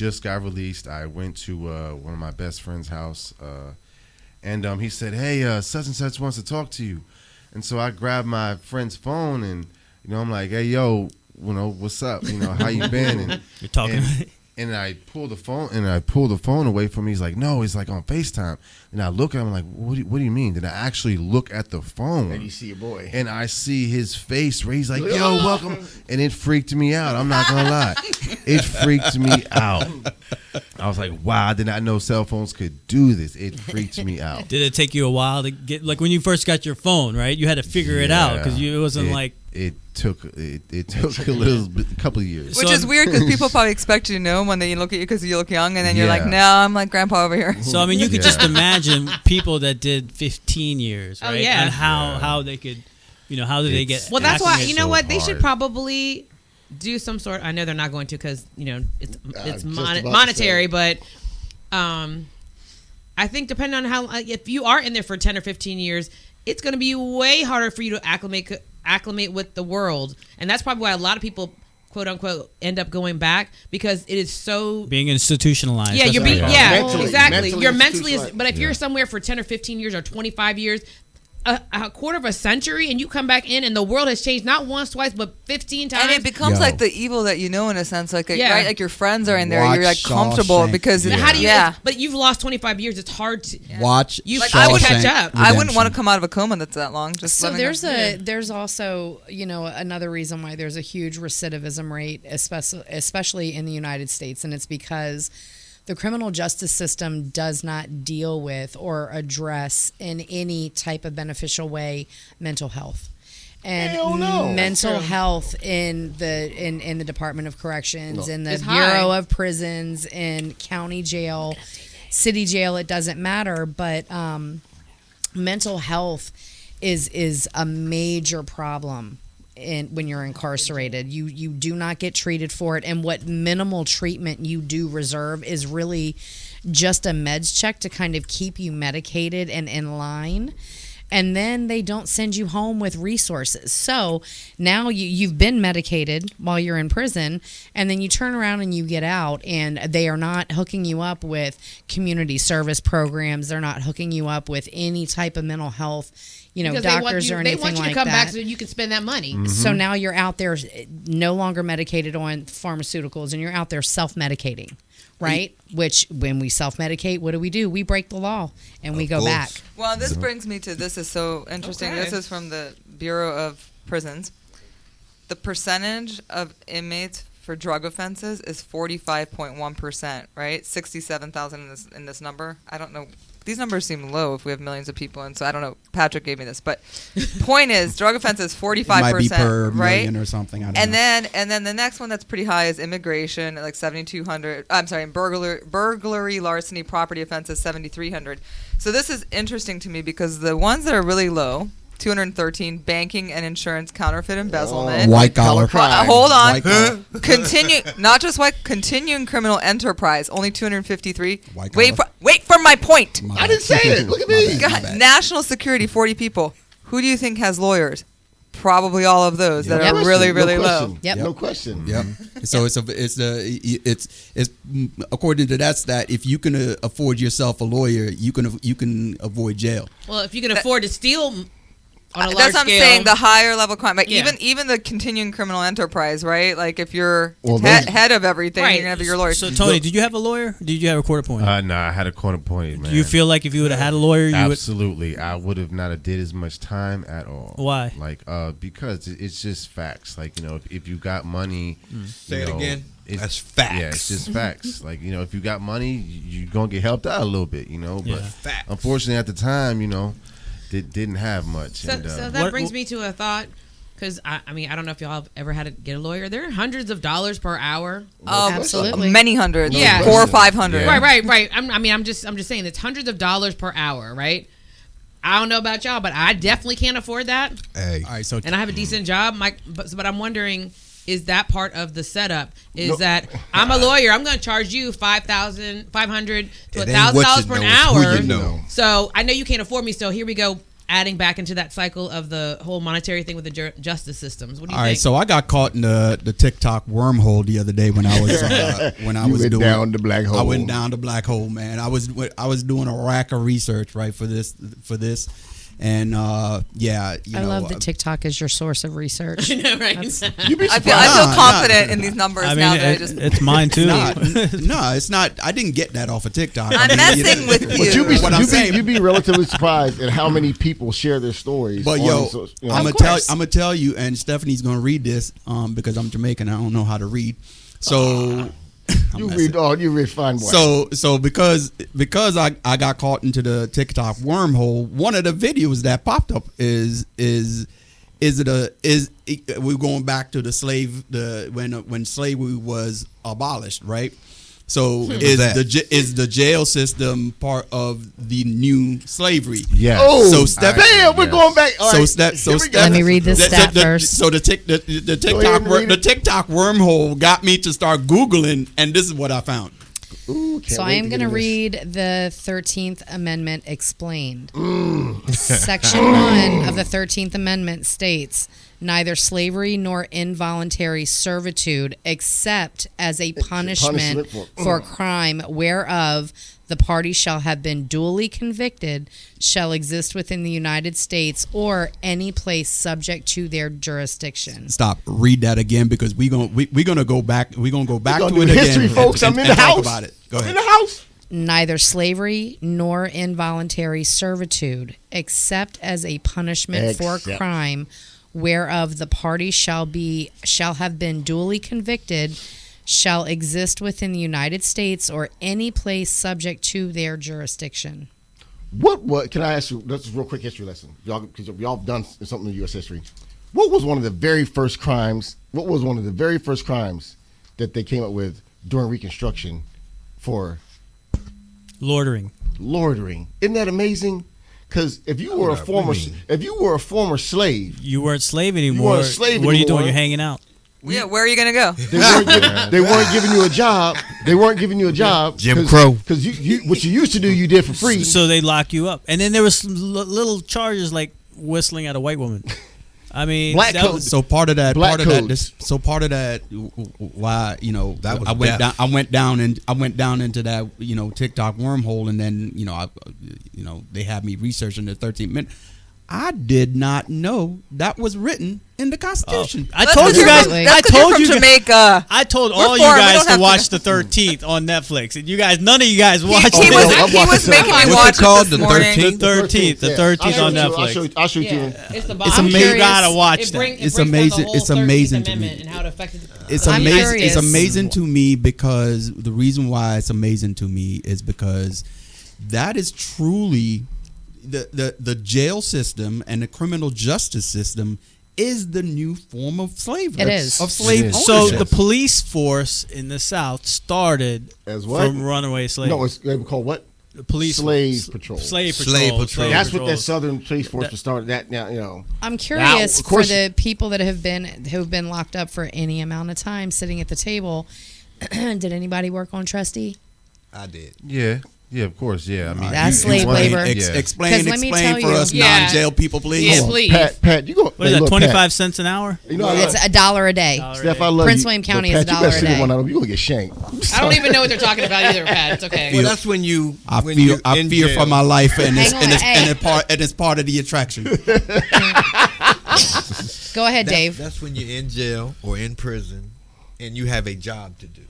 just got released. I went to one of my best friend's house, and he said, "Hey, such and such wants to talk to you." And so I grabbed my friend's phone, and I'm like, "Hey, yo, what's up? How you been?" And you're talking. And I pulled the phone away from me. He's like, "No, it's like on FaceTime." And I look at him like, what do you mean? Then I actually look at the phone. And you see your boy. And I see his face where he's like, "Yo, welcome." And it freaked me out. I'm not going to lie. It freaked me out. I was like, wow, I did not know cell phones could do this. It freaked me out. Did it take you a while to get, like when you first got your phone, right? You had to figure it out because it wasn't like. It took a couple of years. Which is weird because people probably expect you to know when they look at you because you look young, and then you're like, "No, I'm like grandpa over here." So I mean, you could just imagine people that did 15 years, right? Oh, yeah. And how they could, how did they get? Well, that's why so what they should hard. probably do some sort. I know they're not going to because it's about to monetary, say. but I think depending on how if you are in there for 10 or 15 years, it's going to be way harder for you to acclimate with the world, and that's probably why a lot of people, quote unquote, end up going back because it is so being institutionalized. Yeah, you're being Mentally- exactly. mentally You're mentally, institutionalized. but if you're somewhere for 10 or 15 years or 25 years, a quarter of a century, and you come back in, and the world has changed not once, twice, but 15 times. And it becomes Yo. like the evil that in a sense, like Yeah. right, like your friends are in there, Watch you're like comfortable Shawshank. because But how do you? yeah. But you've lost 25 years. It's hard to. Watch You Like, I would catch up. I wouldn't want to Redemption. come out of a coma that's that long. Just So let me know. there's also another reason why there's a huge recidivism rate, especially in the United States, and it's because the criminal justice system does not deal with or address in any type of beneficial way mental health. And Hell no. mental That's true. health in the Department of Corrections, in the It's Bureau high. of Prisons, in county jail, city jail, it doesn't matter, but mental health is a major problem when you're incarcerated. You do not get treated for it, and what minimal treatment you do reserve is really just a meds check to kind of keep you medicated and in line. And then they don't send you home with resources. So now you've been medicated while you're in prison, and then you turn around and you get out, and they are not hooking you up with community service programs. They're not hooking you up with any type of mental health, Because doctors or anything They want you like to come that. back so you can spend that money. So now you're out there no longer medicated on pharmaceuticals, and you're out there self-medicating, right? Which when we self-medicate, what do? We break the law and we Of go course. back. Well, this brings me to this is so interesting. Okay. This is from the Bureau of Prisons. The percentage of inmates for drug offenses is 45.1%, right? 67,000 in this number. I don't know. These numbers seem low if we have millions of people, and so I don't know. Patrick gave me this, but point is, drug offenses 45%, It might be per right? million or something. I don't know. And then the next one that's pretty high is immigration, like 7,200. I'm sorry, and burglary, larceny, property offenses 7,300. So this is interesting to me because the ones that are really low, 213, banking and insurance, counterfeit, embezzlement. White collar crime. Hold on. White collar. Not just continuing criminal enterprise, only 253. White Wait collar. for my point. My I bad. didn't say it. Look at My me. bad, my God, bad. national security, 40 people. Who do you think has lawyers? Probably all of those that Yep. are really, really low. Yep. No question. Yep. So it's according to that stat, if you can afford yourself a lawyer, you can avoid jail. Well, if you can afford to steal on a large That's what I'm scale, saying, the higher level crime. Like Yeah. even the continuing criminal enterprise, right? Like if you're Well, those- head of everything, Right. you're going to have your lawyer. So Tony, did you have a lawyer? Did you have a court appointed? No, I had a court appointed, man. Do you feel like if you would have had a lawyer, you would? Absolutely, I would have not have did as much time at all. Why? Like, because it's just facts. Like, if you got money, Say it again. That's facts. Yeah, it's just facts. Like, if you got money, you're gonna get helped out a little bit, But Yeah. Facts. unfortunately, at the time, didn't have much. So, and, so that What- brings me to a thought, because I don't know if y'all have ever had to get a lawyer. There are hundreds of dollars per hour. Absolutely. Many hundreds. Yeah. 400 or 500. Yeah. Right. I'm just saying it's hundreds of dollars per hour, right? I don't know about y'all, but I definitely can't afford that, Hey. All right, so and I have a decent job. But I'm wondering, is that part of the setup? Is that I'm a lawyer, I'm going to charge you $500 to It ain't what $1,000 you per know, it's who hour. you know. So I know you can't afford me. So here we go. adding back into that cycle of the whole monetary thing with the justice systems? What do you All think? right, so I got caught in the TikTok wormhole the other day when I was went down the black hole. I went down the black hole, man. I was doing a rack of research right for this, and yeah, I love that TikTok is your source of research. I know, right? You'd be I surprised. feel confident in these numbers I now mean, that I just. it's mine too. no, it's not. I didn't get that off of TikTok. I'm messing with But you. What I'm saying- you'd be relatively surprised at how many people share their stories. But on yo, you know. I'm Of gonna course. tell you, and Stephanie's gonna read this because I'm Jamaican. I don't know how to read, so you read fine. Boy. So because I got caught into the TikTok wormhole, one of the videos that popped up is we're going back to when slavery was abolished, right? So is the jail system part of the new slavery? Yes. Oh, So Steph- damn, we're going back. All right. Let me read this stat first. So the TikTok wormhole got me to start Googling, and this is what I found. Ooh, can't So I wait am to going get to into this. read the 13th Amendment explained. Section 1 of the 13th Amendment states, neither slavery nor involuntary servitude except as a punishment for a crime whereof the party shall have been duly convicted shall exist within the United States or any place subject to their jurisdiction. Stop. Read that again because we're gonna go back. We're gonna go back We're to gonna it do again. history, folks. I'm in the talk house. about it. Go I'm ahead. in the house. Neither slavery nor involuntary servitude, except as a punishment for a Except. crime whereof the party shall have been duly convicted, shall exist within the United States or any place subject to their jurisdiction. What can I ask you? That's a real quick history lesson, y'all, because y'all have done something in U.S. history. What was one of the very first crimes? What was one of the very first crimes that they came up with during Reconstruction for Loitering. loitering? Isn't that amazing? Because if you were a former slave, You weren't slave anymore. weren't a slave what are you doing? anymore. You're hanging out. Yeah, where are you gonna go? they weren't giving you a job. They weren't giving you a job. Jim Crow. Because you what you used to do, you did for free. So they lock you up, and then there was some little charges like whistling at a white woman. I mean, Black that coat. was- So part of that, Black codes. part of that, why That was I went death. down, I went down into that TikTok wormhole, and then they had me researching the 13th minute. I did not know that was written in the Constitution. I That's told 'cause you you're guys. from- I that's 'cause told you're you. from guys- Jamaica. I told We're all you foreign, we guys don't to have to watch know. the 13th on Netflix, and you guys, none of you guys He, watched he it. was, I'm he watching was making me What's it watch called? it The this morning. 13th? The 13th, the 13th on Netflix. I'll show you. It's the It's I'm amazing. curious. You gotta watch It that. bring- it It's breaks down the amazing- whole it's 13th amazing to Amendment me. and how it affected. It's I'm amazing. curious. It's amazing to me because the reason why it's amazing to me is because that is truly the jail system and the criminal justice system is the new form of slavery. It is. Of slave It is. So ownership. the police force in the South started As what? from runaway slaves. No, it's they were called what? The police Slave force. patrol. Slave patrol. Slave patrol. That's what patrol. that Southern police force was started. That now. I'm curious of for course- the people that have been locked up for any amount of time sitting at the table. Did anybody work on trustee? I did. Yeah, of course. Yeah, I mean, That's you- slave explain- labor. Yeah. Explain let me tell for you- us Yeah. non-jail people, please. Yeah, Hold on. please. Pat, you go. What is hey, that? look, 25 cents an hour? Pat, you know, It's $1 a day. Steph, I love Prince you, William but County is Pat, $1 you better a sit in day. one of them. You gonna get shanked. I don't even know what they're talking about either, Pat. It's okay. Well, that's when you. I when fear you're in for jail. my life, and it's, Hang on, and it's, hey. and it's part of the attraction. Go ahead, Dave. That's when you're in jail or in prison, and you have a job to do.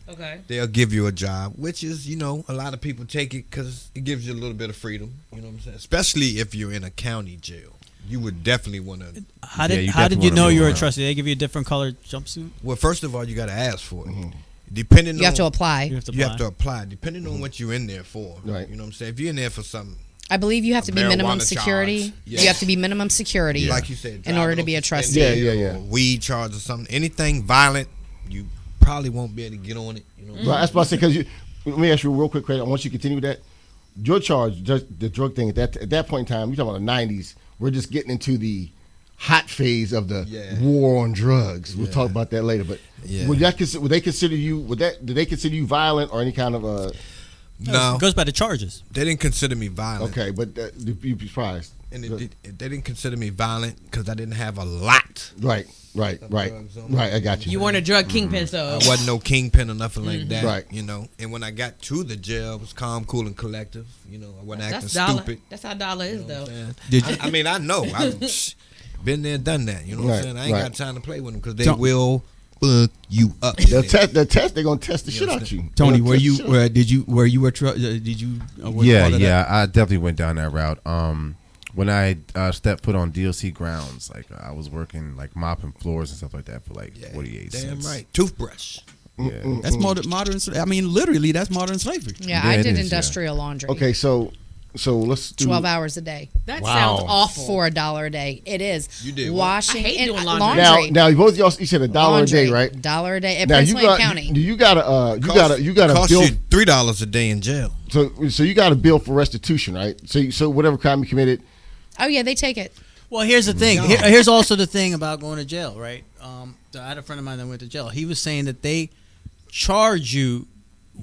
Okay. They'll give you a job, which is, a lot of people take it because it gives you a little bit of freedom. You know what I'm saying? Especially if you're in a county jail, you would definitely want to. How Yeah, did you how did definitely you wanna know move you were a around. trustee? They give you a different colored jumpsuit. Well, first of all, you got to ask for it. Depending You have on to apply. You have to You have apply. to apply, depending on what you're in there for. Right. You know what I'm saying? If you're in there for something, I believe you have to be minimum marijuana security. charge. Yeah. You have to be minimum security like you said, in order driving to be a on trustee. suspended Yeah. or weed charge or something, anything violent, you probably won't be able to get on it. You know. Right, that's what I said. Because let me ask you a real quick question. Once you continue with that, your charge, just the drug thing at that point in time, you're talking about the '90s. We're just getting into the hot phase of the Yeah. war on drugs. We'll talk about that later. But Yeah. would they consider you? Did they consider you violent or any kind of No, It goes by the charges. they didn't consider me violent. Okay, but you'd be surprised. And they didn't consider me violent because I didn't have a lot. Right. I got you. You weren't a drug kingpin, so I wasn't no kingpin or nothing like that. Right. You know. And when I got to the jail, it was calm, cool, and collective. You know, I wasn't acting that's dollar. stupid. That's how dollar is, though. Did you, I mean, I know. I've been there, done that. You know what I'm saying? I ain't got time to play with them because they Don't- will fuck you up. They'll test. They're gonna test the shit out you. Tony, They'll were test you? the shit out Did you? Were you a? Did you? Was Yeah, part of that? yeah, I definitely went down that route. When I stepped foot on DLC grounds, like I was working like mopping floors and stuff like that for like 48 Damn cents. right. Toothbrush. Yeah. That's modern. I mean, literally, that's modern slavery. Yeah, Yeah, I it did is, industrial laundry. Okay, so let's do 12 hours a day That Wow. sounds awful. for $1 a day. It is. You did what? Washing I hate and doing laundry. laundry. Now, both y'all, you said $1 a day, Laundry, right? $1 a day at Now Prince you William got County. you got to Cost bill. you $3 a day in jail. So you got to bill for restitution, right? So whatever crime you committed. Oh yeah, they take it. Well, here's the thing. Here's also the thing about going to jail, right? I had a friend of mine that went to jail. He was saying that they charge you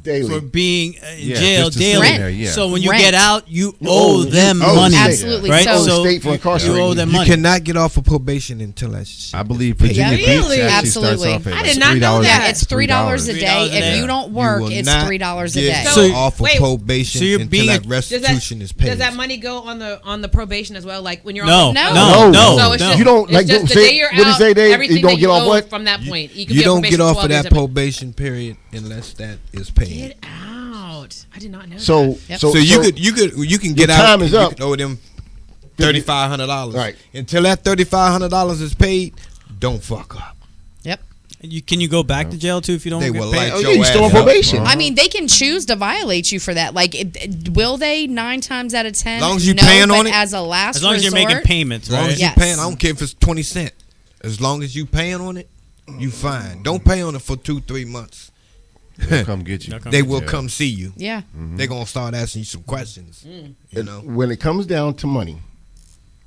Daily. for being in Yeah, jail just to sit daily. there, yeah. So when you Rent. get out, you owe- owe them you owe money. the state. Absolutely. Right? Owe the So state for you incarcerating owe you. them You money. cannot get off of probation until that shit I believe is paid. Virginia Yeah, Beach really? actually starts Absolutely. off at I like did not know $3. that. Yeah, it's $3 a $3 day. a day. If you don't You work, will it's not $3 a get day. So- off of wait, probation so you're until being- that Does restitution is paid. Does that money go on the probation as well? Like when you're No, on the, No. no. So it's no. just, You don't, it's like, just the say- day you're what do you out, say, Dave? everything You don't that get off owe what? from that point. You, can You be on don't get probation off for of 12 years that of it. probation period unless that is paid. Get out! I did not know. So that. So you can get your out. time is and up. You can owe them $3,500. Right. Until that $3,500 is paid, don't fuck up. Yep. Can you go back to jail too if you don't They get will paid? light oh, your yeah, you still on ass up. probation. I mean, they can choose to violate you for that. Like, will they 9 times out of 10? As long as you no, paying but on it. as a last As long as you're resort, making payments, As long right? as you Yes. paying, I don't care if it's 20 cents. As long as you paying on it, you fine. Don't pay on it for 2-3 months. They'll come get you. They will come see you. Yeah. They're gonna start asking you some questions. You know, when it comes down to money,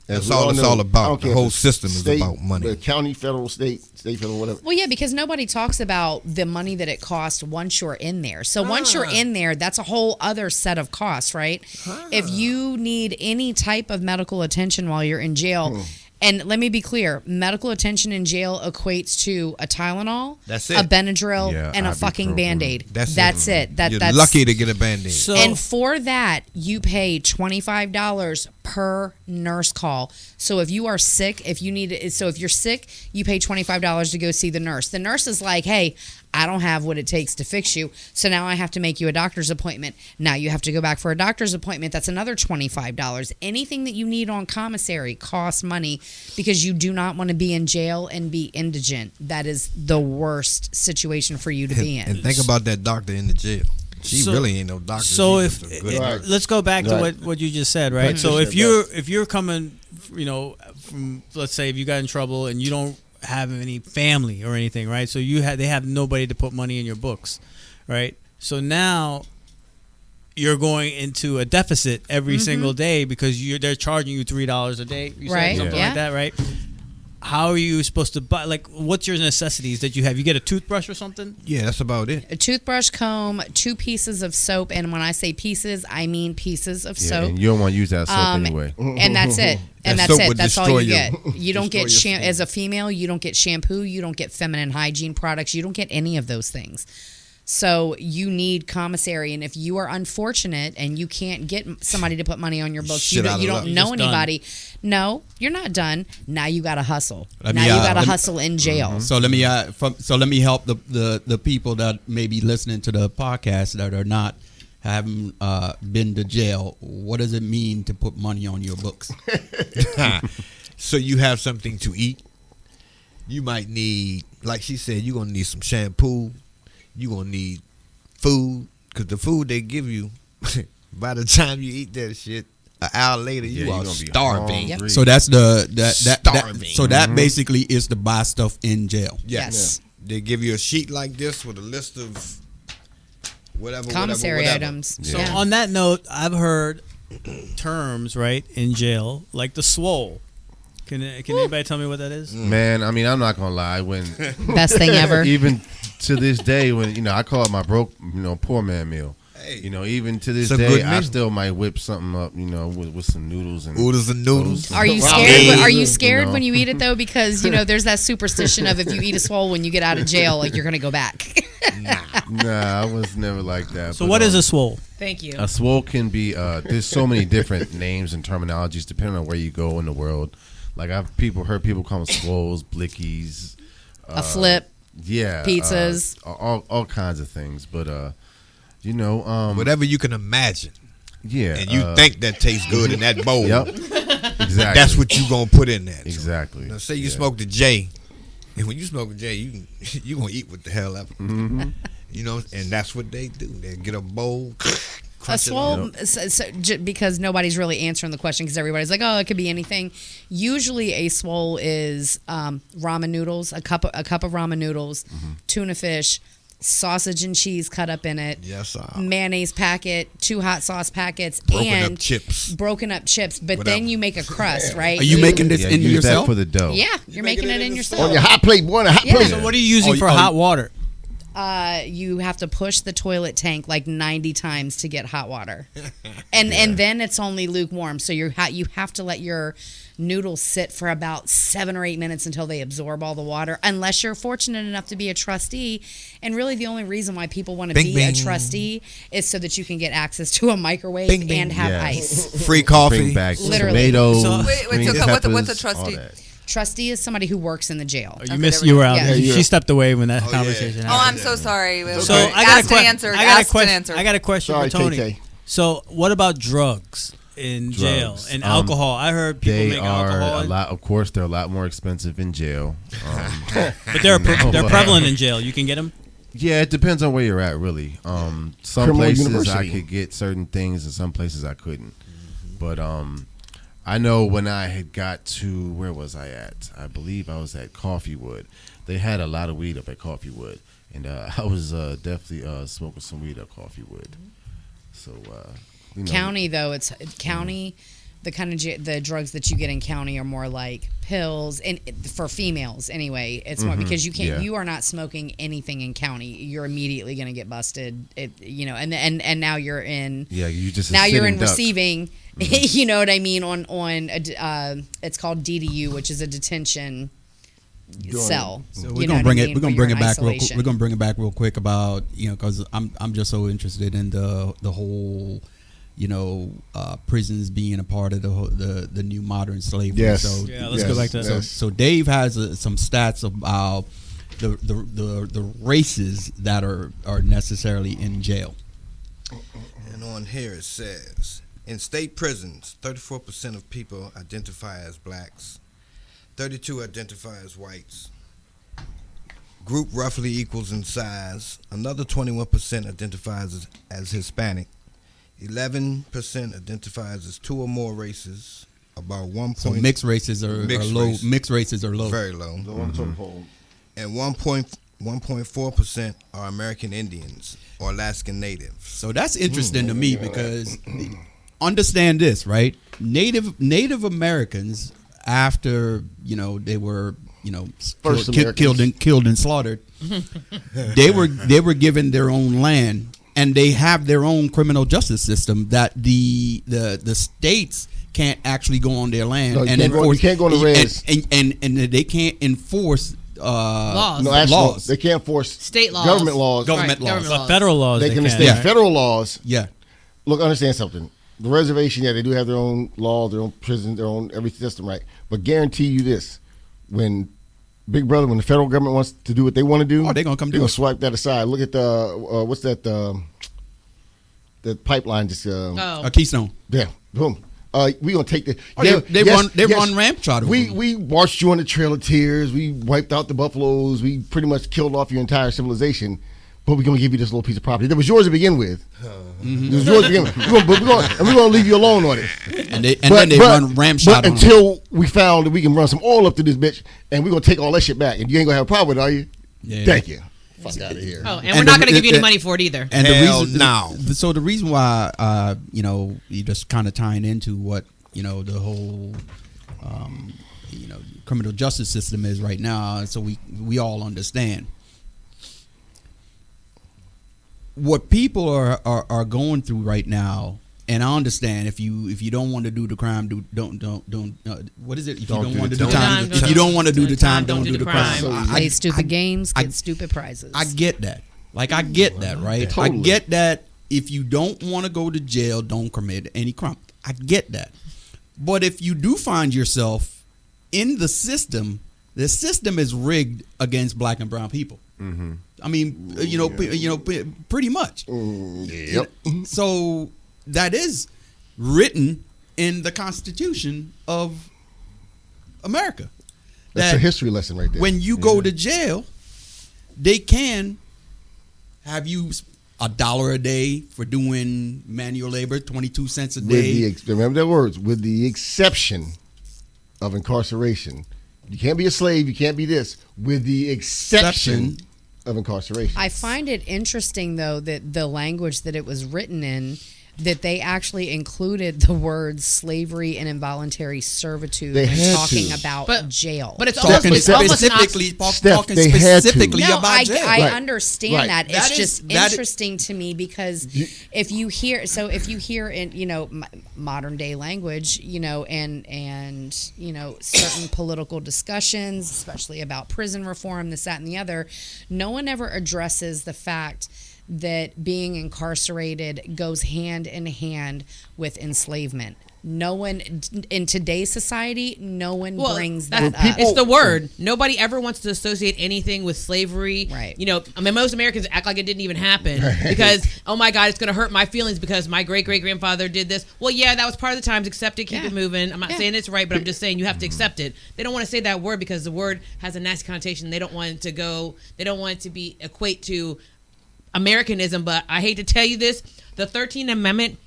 as That's we all it's know, all about. I don't The care if whole it's system is state, about money. the county, federal, state, federal, whatever. Well, yeah, because nobody talks about the money that it costs once you're in there. So once you're in there, that's a whole other set of costs, right? If you need any type of medical attention while you're in jail, and let me be clear, medical attention in jail equates to a Tylenol, That's a it. Benadryl, Yeah, and a ibuprofen. fucking Band-Aid. That's it. You're That's lucky to get a Band-Aid. So and for that, you pay $25 per nurse call. So if you are sick, if you're sick, you pay $25 to go see the nurse. The nurse is like, hey, I don't have what it takes to fix you. So now I have to make you a doctor's appointment. Now you have to go back for a doctor's appointment. That's another $25. Anything that you need on commissary costs money because you do not want to be in jail and be indigent. That is the worst situation for you to be in. And think about that doctor in the jail. She So- really ain't no doctor. So She's if just a good Right. nurse. let's go back to Right. what you just said, right? So if you're coming, from, let's say if you got in trouble and you don't have any family or anything, right? So they have nobody to put money in your books, right? So now you're going into a deficit every single day because they're charging you $3 a day, you said, Right, something yeah. like that, right? How are you supposed to buy? Like, what's your necessities that you have? You get a toothbrush or something? Yeah, that's about it. A toothbrush, comb, 2 pieces of soap, and when I say pieces, I mean pieces of Yeah, soap. and you don't want to use that soap anyway. And that's it. And That that's soap it. would That's all destroy you your- get. You don't get destroy your skin. as a female, you don't get shampoo, you don't get feminine hygiene products, you don't get any of those things. So you need commissary, and if you are unfortunate and you can't get somebody to put money on your books, Shit out you of don't luck. know You're just anybody. No, you're not done. Now you got to hustle. Let Now me, you uh, got to let me- hustle in jail. So let me help the people that may be listening to the podcast that are not haven't been to jail. What does it mean to put money on your books? So you have something to eat. You might need, like she said, you're gonna need some shampoo. You're gonna need food, because the food they give you, by the time you eat that shit, an hour later Yeah, you you're are gonna be starving. hungry. So that's that Starving. so that basically is to buy stuff in jail. Yes. They give you a sheet like this with a list of whatever, Commissary whatever. items. So Yeah. on that note, I've heard terms, right, in jail, like the swole. Can anybody tell me what that is? Man, I mean, I'm not gonna lie. When Best thing ever. even to this day, when I call it my broke, poor man meal. Hey. You know, even to this It's a day, good I meal. still might whip something up. You know, with some noodles and Oodles and noodles. those- Are you Wow. scared? Yeah. Are you scared know. when you eat it though? Because there's that superstition of if you eat a swole when you get out of jail, like you're gonna go back. Nah, I was never like that. So but, what is a swole? Thank you. A swole can be. There's so many different names and terminologies depending on where you go in the world. Like I've heard people call them swoles, blickies, A flip. yeah, Pizzas. all kinds of things. But you know, Whatever you can imagine. yeah, And you think that tastes good in that bowl. yep, exactly. That's what you gonna put in there. exactly. Now say you Yeah. smoke the J, and when you smoke a J, you gonna eat what the hell ever. Mm-hmm. You know, and that's what they do. They get a bowl. A crunch it swole, up. because nobody's really answering the question because everybody's like, oh, it could be anything. Usually, a swole is ramen noodles, a cup of ramen noodles, tuna fish, sausage and cheese cut up in it, Yes, mayonnaise packet, 2 hot sauce packets, broken and up chips. broken up chips. But Whatever. then you make a crust, right? Are you making this Yeah, in use yourself? that for the dough. Yeah, you're making it in On yourself. your hot plate, boy, on a hot Yeah. plate. So what are you using Oh, for oh, hot water? You have to push the toilet tank like 90 times to get hot water, and then it's only lukewarm. So you have to let your noodles sit for about 7 or 8 minutes until they absorb all the water. Unless you're fortunate enough to be a trustee, and really the only reason why people want to Bing, be bing. a trustee is so that you can get access to a microwave Bing, bing. and have Yes. ice. Free Bring coffee. back Literally. tomatoes. So- Wait, green so what's a peppers, trustee? all that. Trustee is somebody who works in the jail. Oh, you Okay, missed. there we You go. were out. Yeah. Yeah, She stepped away when that Oh, conversation yeah. Oh, happened. I'm so sorry. So Okay. I got Asked a and answered. I got a Asked and question. answered. I got a question Sorry, for Tony. KK. So what about drugs in jail Drugs. and alcohol? I heard people They make are alcohol, a lot. Of course, they're a lot more expensive in jail. but they're prevalent in jail. You can get them. Yeah, it depends on where you're at, really. Some Criminal places I University. could get certain things, and some places I couldn't. But I know when I had got to, where was I at? I believe I was at Coffeewood. They had a lot of weed up at Coffeewood, and I was definitely smoking some weed at Coffeewood. So, you know, County though, it's county. The kind of the drugs that you get in county are more like pills, and for females anyway, it's more because you can't. yeah. You are not smoking anything in county. You're immediately going to get busted. And now you're in. yeah, you just a Now you're sitting in duck. receiving. You know what I mean? On it's called DDU, which is a detention cell. So You we're know gonna what bring I it. mean? We're gonna Where bring you're it in back. isolation. We're gonna bring it back real quick about because I'm just so interested in the whole prisons being a part of the new modern slavery. Yes. So Yeah, let's go back to that. So, yes. so Dave has some stats about the races that are necessarily in jail. And on here it says, in state prisons, 34% of people identify as blacks, 32 identify as whites. Group roughly equals in size. Another 21% identifies as Hispanic. 11% identifies as 2 or more races. About 1. So mixed races are low. race. Mixed races are low. Very low. The one totem pole. And 1.4% are American Indians or Alaskan Natives. So that's interesting to me because understand this, right? Native Americans, after they were First killed and slaughtered, they were given their own land, and they have their own criminal justice system that the states can't actually go on their land No, you and can't go- enforce. you can't go on the res. and they can't enforce Laws. No, actually, laws. they can't force State laws. government laws. Government laws. But federal laws, They can state Yeah. federal laws. Yeah. Look, understand something. The reservation, yeah, they do have their own laws, their own prison, their own every system, right? But guarantee you this: when Big Brother, when the federal government wants to do what they want to do, Oh, they're gonna come they're do gonna it. swipe that aside. Look at the what's that? The pipeline just Oh. A Keystone. yeah, boom. We gonna take the. Oh, they run Ramshot over We them. we marched you on the Trail of Tears. We wiped out the buffaloes. We pretty much killed off your entire civilization. But we're gonna give you this little piece of property that was yours to begin with. It was yours to begin with. We're gonna leave you alone on it. And then they run Ramshot But on them. until we found that we can run some oil up to this bitch, and we're gonna take all that shit back, and you ain't gonna have a problem with it, are you? Yeah. Thank you. Fuck out of here. Oh, and And we're not the- going to give you it- any money for it either. And Hell the reason, no. So the reason why, you just kind of tying into what the whole, criminal justice system is right now, so we all understand. what people are going through right now, and I understand if you don't want to do the crime, don't what is it? If you don't want to do the time, if you don't want to do the time, don't do the crime. So Play stupid games, get stupid prizes. I get that. Like, I get that, right? Totally. I get that if you don't want to go to jail, don't commit any crime. I get that. But if you do find yourself in the system is rigged against black and brown people. Mm-hmm. I mean, pretty much. Yep. So that is written in the Constitution of America. That's a history lesson right there. When you go to jail, they can have you $1 a day for doing manual labor, 22 cents a day. Remember their words, with the exception of incarceration. You can't be a slave, you can't be this, with the exception of incarceration. I find it interesting, though, that the language that it was written in, that they actually included the words slavery and involuntary servitude They when had talking to. about jail. But it's Talking almost not. specifically, talking they had to. specifically No, about jail. I Right. understand Right. that. That It's is- just that is- interesting to me because if you hear in modern day language, and certain political discussions, especially about prison reform, this, that, and the other, no one ever addresses the fact that being incarcerated goes hand in hand with enslavement. No one in today's society, no one brings that up. It's the word. Nobody ever wants to associate anything with slavery. Right. Most Americans act like it didn't even happen because, oh my God, it's going to hurt my feelings because my great-great-grandfather did this. Well, yeah, that was part of the times. Accept it, keep it moving. I'm not saying it's right, but I'm just saying you have to accept it. They don't want to say that word because the word has a nasty connotation. They don't want it to be equate to Americanism, but I hate to tell you this, the 13th Amendment